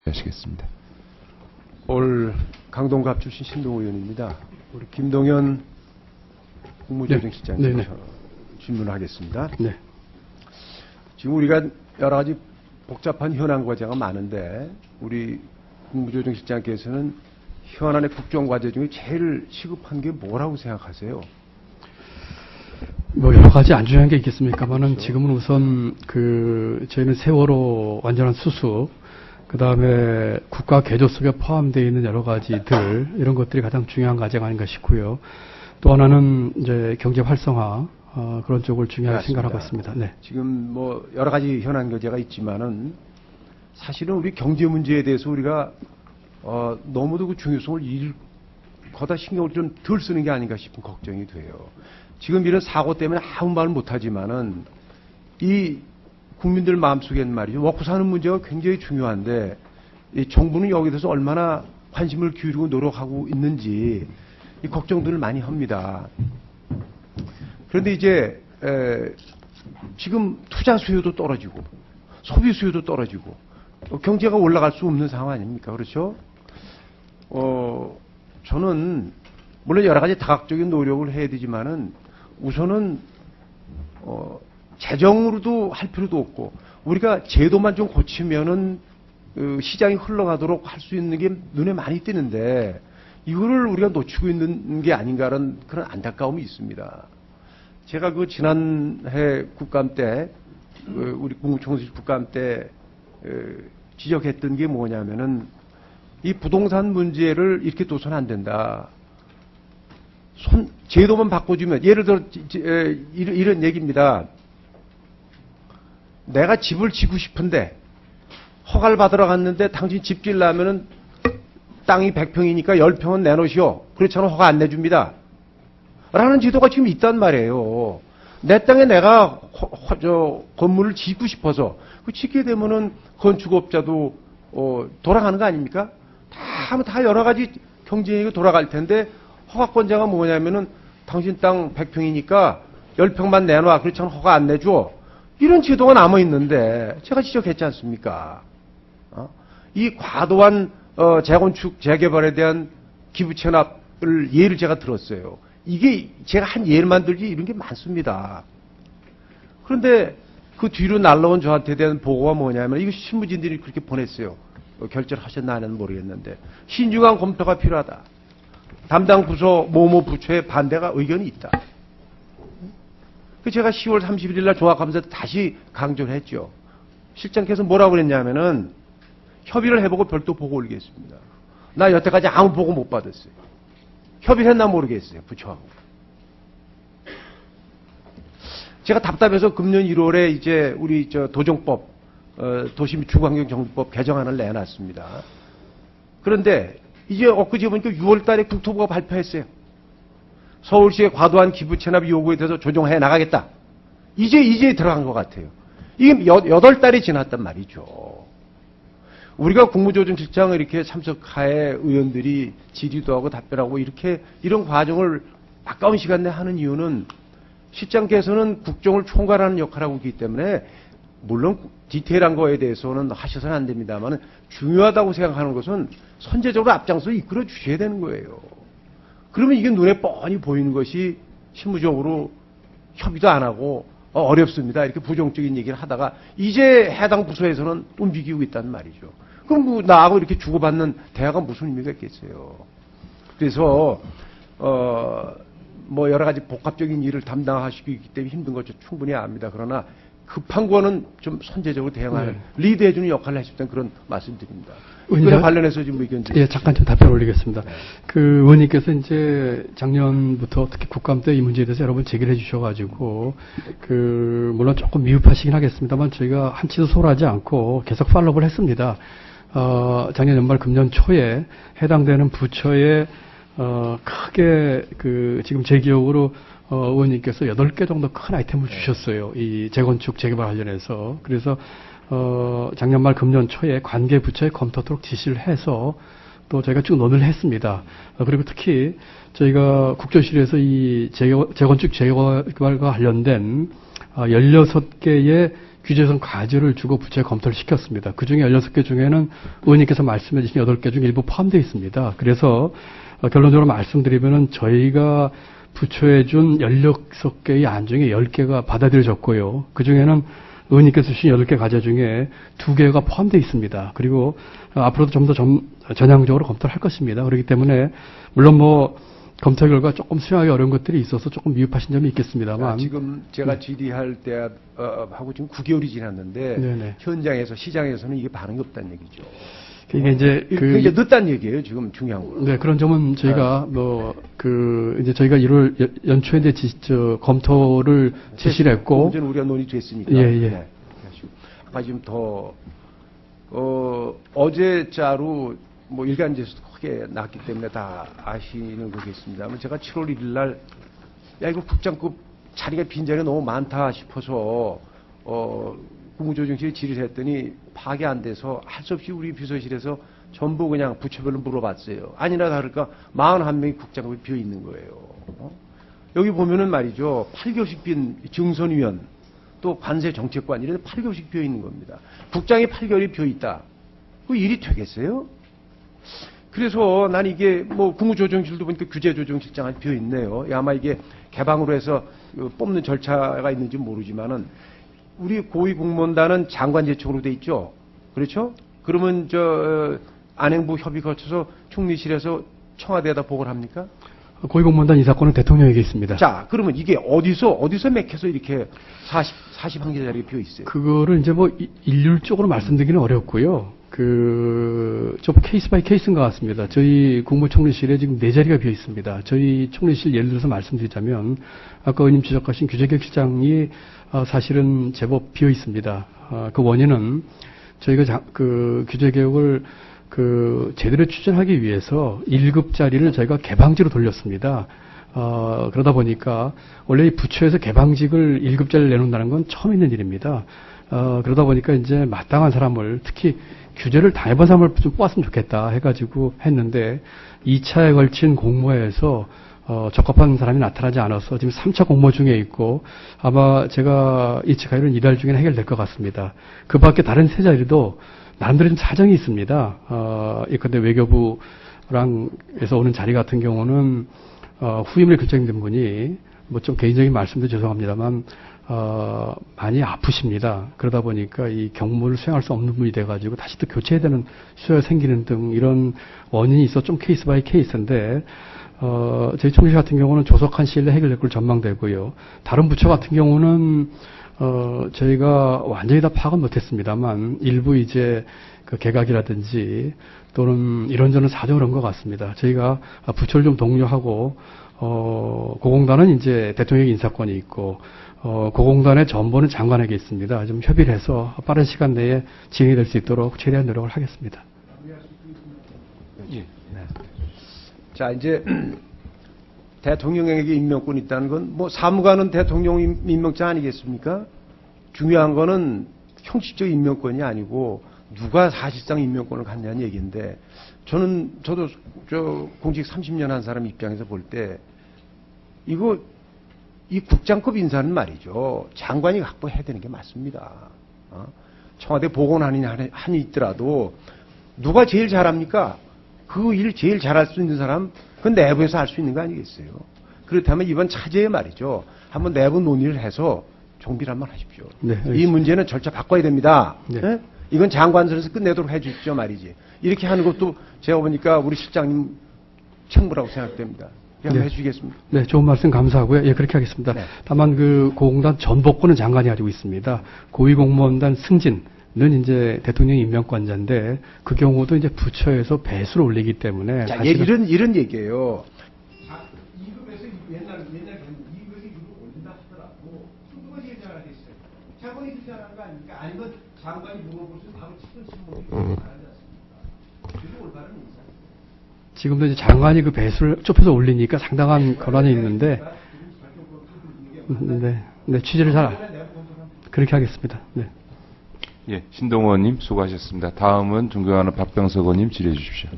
하시겠습니다. 올 강동갑 출신 신동호 의원입니다. 우리 김동연 국무조정실장님 질문하겠습니다. 네. 지금 우리가 여러 가지 복잡한 현안 과제가 많은데 우리 국무조정실장께서는 현안의 국정 과제 중에 제일 시급한 게 뭐라고 생각하세요? 뭐 여러 가지 안 중요한 게 있겠습니까만은 그렇죠. 지금은 우선 저희는 세월호 완전한 수습, 그 다음에 국가 개조 속에 포함되어 있는 여러 가지들 이런 것들이 가장 중요한 과제가 아닌가 싶고요. 또 하나는 이제 경제 활성화 그런 쪽을 중요하게 생각하고 있습니다. 네. 지금 뭐 여러 가지 현안 과제가 있지만은 사실은 우리 경제 문제에 대해서 우리가 너무도 그 중요성을 거다 신경을 좀 덜 쓰는 게 아닌가 싶은 걱정이 돼요. 지금 이런 사고 때문에 아무 말 못하지만은 이 국민들 마음속에는 말이죠. 먹고 사는 문제가 굉장히 중요한데 이 정부는 여기에 대해서 얼마나 관심을 기울이고 노력하고 있는지 이 걱정들을 많이 합니다. 그런데 이제 지금 투자 수요도 떨어지고 소비 수요도 떨어지고 경제가 올라갈 수 없는 상황 아닙니까? 그렇죠? 저는 물론 여러 가지 다각적인 노력을 해야 되지만은 우선은 재정으로도 할 필요도 없고 우리가 제도만 좀 고치면은 시장이 흘러가도록 할 수 있는 게 눈에 많이 띄는데 이거를 우리가 놓치고 있는 게 아닌가라는 그런 안타까움이 있습니다. 제가 그 지난해 국감 때 우리 국무총실 국감 때 지적했던 게 뭐냐면은 이 부동산 문제를 이렇게 둬서는 안 된다. 제도만 바꿔주면 예를 들어 이런 얘기입니다. 내가 집을 지고 싶은데 허가를 받으러 갔는데 당신 집 지으려면은 땅이 100평이니까 10평은 내놓으시오. 그렇잖아 허가 안 내줍니다. 라는 제도가 지금 있단 말이에요. 내 땅에 내가 건물을 짓고 싶어서 그 짓게 되면은 건축업자도 돌아가는 거 아닙니까? 다 여러 가지 경쟁이 돌아갈 텐데 허가권자가 뭐냐면은 당신 땅 100평이니까 10평만 내놔. 그렇잖아 허가 안 내줘. 이런 제도가 남아 있는데 제가 지적했지 않습니까? 이 과도한 재건축 재개발에 대한 기부 체납을 예를 제가 들었어요. 이게 제가 한 예를만 들지 이런 게 많습니다. 그런데 그 뒤로 날라온 저한테 대한 보고가 뭐냐면 이거 실무진들이 그렇게 보냈어요. 결재를 하셨나 안 했나 모르겠는데 신중한 검토가 필요하다. 담당 부서 모모 부처의 반대가 의견이 있다. 제가 10월 31일 날 종합감사 다시 강조를 했죠. 실장께서 뭐라고 그랬냐면은 협의를 해보고 별도 보고 올리겠습니다. 나 여태까지 아무 보고 못 받았어요. 협의를 했나 모르겠어요. 부처하고. 제가 답답해서 금년 1월에 이제 우리 도정법, 도시 및 주거환경정비법 개정안을 내놨습니다. 그런데 이제 엊그제 보니까 6월 달에 국토부가 발표했어요. 서울시의 과도한 기부 체납 요구에 대해서 조정해 나가겠다. 이제 들어간 것 같아요. 이게 8달이 지났단 말이죠. 우리가 국무조정실장을 이렇게 참석하에 의원들이 질의도 하고 답변하고 이런 과정을 아까운 시간 내에 하는 이유는 실장께서는 국정을 총괄하는 역할을 하고 있기 때문에 물론 디테일한 거에 대해서는 하셔서는 안 됩니다만 중요하다고 생각하는 것은 선제적으로 앞장서 이끌어 주셔야 되는 거예요. 그러면 이게 눈에 뻔히 보이는 것이 실무적으로 협의도 안 하고 어렵습니다. 이렇게 부정적인 얘기를 하다가 이제 해당 부서에서는 움직이고 있단 말이죠. 그럼 뭐 나하고 이렇게 주고받는 대화가 무슨 의미가 있겠어요. 그래서 뭐 여러 가지 복합적인 일을 담당하시기 때문에 힘든 것도 충분히 압니다. 그러나 급한 거는 좀 선제적으로 대응하는 리드해주는 역할을 하십다는 그런 말씀드립니다. 이거에 관련해서 지금 의견 드립니다. 예, 잠깐 좀 답변 올리겠습니다. 네. 그 의원님께서 이제 작년부터 특히 국감 때 이 문제에 대해서 여러 번 제기를 해주셔가지고 물론 조금 미흡하시긴 하겠습니다만 저희가 한치도 소홀하지 않고 계속 팔로우를 했습니다. 작년 연말 금년 초에 해당되는 부처에 크게 지금 제 기억으로 의원님께서 8개 정도 큰 아이템을 주셨어요. 이 재건축 재개발 관련해서. 그래서 작년 말 금년 초에 관계 부처에 검토하도록 지시를 해서 또 저희가 쭉 논의를 했습니다. 그리고 특히 저희가 국조실에서 이 재건축 재개발과 관련된 16개의 규제성 과제를 주고 부처에 검토를 시켰습니다. 그중에 16개 중에는 의원님께서 말씀해 주신 8개 중 일부 포함되어 있습니다. 그래서 결론적으로 말씀드리면은 저희가 부처에 준 16개의 안 중에 10개가 받아들여졌고요. 그중에는 의원님께서 주신 8개 과제 중에 2개가 포함되어 있습니다. 그리고 앞으로도 좀 더 전향적으로 검토를 할 것입니다. 그렇기 때문에 물론 검토 결과 조금 수용하기 어려운 것들이 있어서 조금 미흡하신 점이 있겠습니다만. 지금 제가 질의할 때 하고 지금 9개월이 지났는데 네네. 현장에서 시장에서는 이게 반응이 없다는 얘기죠. 이게 이제 이제 늦다는 얘기예요. 지금 중요한 거. 네, 그런 점은 저희가 이제 저희가 1월 연초에 이제 검토를 지시를 했고. 문제는 우리가 논의됐으니까. 예. 네. 아까 지금 어제자로 일간지에서도 크게 났기 때문에 다 아시는 거겠습니다만 제가 7월 1일 날 이거 국장급 자리가 빈자리가 너무 많다 싶어서 국무조정실에 질의를 했더니 파악이 안 돼서 할 수 없이 우리 비서실에서 전부 그냥 부처별로 물어봤어요. 아니나 다를까 41명이 국장급이 비어 있는 거예요. 여기 보면은 말이죠. 8교식 빈 증선위원 또 관세 정책관 이런 8교식 비어 있는 겁니다. 국장이 8개월이 비어 있다. 그 일이 되겠어요? 그래서 난 이게 국무조정실도 보니까 규제조정실장이 비어 있네요. 아마 이게 개방으로 해서 뽑는 절차가 있는지 모르지만은 우리 고위공무원단은 장관 제청으로 돼 있죠. 그렇죠? 그러면 안행부 협의 거쳐서 총리실에서 청와대에다 보고를 합니까? 고위공무원단 이사권은 대통령에게 있습니다. 자, 그러면 이게 어디서 맥혀서 이렇게 41개 자리가 비어 있어요? 그거를 이제 일률적으로 말씀드리기는 어렵고요. 좀 케이스 바이 케이스인 것 같습니다. 저희 국무총리실에 지금 4자리가 비어 있습니다. 저희 총리실 예를 들어서 말씀드리자면 아까 의원님 지적하신 규제개혁실장이 사실은 제법 비어 있습니다. 그 원인은 저희가 규제개혁을 제대로 추진하기 위해서 1급 자리를 저희가 개방지로 돌렸습니다. 그러다 보니까 원래 이 부처에서 개방직을 1급 자리를 내놓는다는 건 처음 있는 일입니다. 그러다 보니까 이제 마땅한 사람을 특히 규제를 당해본 사람을 좀 뽑았으면 좋겠다 해가지고 했는데 2차에 걸친 공모에서 적합한 사람이 나타나지 않아서 지금 3차 공모 중에 있고 아마 제가 예측하기로는 이달 중에는 해결될 것 같습니다. 그 밖에 다른 3자리도 나름대로 좀 사정이 있습니다. 예컨대 외교부랑 에서 오는 자리 같은 경우는 후임을 결정된 분이 좀 개인적인 말씀도 죄송합니다만 많이 아프십니다. 그러다 보니까 이 경무를 수행할 수 없는 분이 돼가지고 다시 또 교체해야 되는 수요가 생기는 등 이런 원인이 있어 좀 케이스 바이 케이스인데 저희 총리실 같은 경우는 조속한 시일 내에 해결될 걸 전망되고요. 다른 부처 같은 경우는 저희가 완전히 다 파악은 못했습니다만 일부 이제 개각이라든지 또는 이런저런 사정을 한 것 같습니다. 저희가 부처를 좀 독려하고 고공단은 이제 대통령 인사권이 있고 고공단의 전보는 장관에게 있습니다. 좀 협의를 해서 빠른 시간 내에 진행이 될 수 있도록 최대한 노력을 하겠습니다. 예. 자, 이제 대통령에게 임명권이 있다는 건 사무관은 대통령 임명자 아니겠습니까? 중요한 거는 형식적 임명권이 아니고 누가 사실상 임명권을 갖냐는 얘기인데 저도 공직 30년 한 사람 입장에서 볼 때 이 국장급 인사는 말이죠. 장관이 확보해야 되는 게 맞습니다. 청와대 보건한이 있더라도 누가 제일 잘합니까? 그 일 제일 잘할 수 있는 사람 그건 내부에서 할 수 있는 거 아니겠어요? 그렇다면 이번 차제에 말이죠. 한번 내부 논의를 해서 정비를 한번 하십시오. 네, 이 문제는 절차 바꿔야 됩니다. 네. 네? 이건 장관선에서 끝내도록 해 주십시오 말이지. 이렇게 하는 것도 제가 보니까 우리 실장님 책무라고 생각됩니다. 한번 해주시겠습니까? 네, 좋은 말씀 감사하고요. 예, 그렇게 하겠습니다. 네. 다만 고공단 전복권은 장관이 가지고 있습니다. 고위공무원단 승진은 이제 대통령 임명권자인데 그 경우도 이제 부처에서 배수를 올리기 때문에. 자, 이런 얘기예요. 2급에서 옛날 2급에서 2급을 올린다 하더라도 승급은 제일 잘하게 있어요. 장관이 그 잘하는 거 아닙니까? 아니면 장관이 물어보시면 바로 치고 잘하지 않습니까? 그게 올바른 인사. 지금도 이제 장관이 그 배수를 좁혀서 올리니까 상당한 권한이 있는데, 네, 취지를 그렇게 하겠습니다. 네. 예, 신동원님 수고하셨습니다. 다음은 존경하는 박병석 의원님 질의해 주십시오.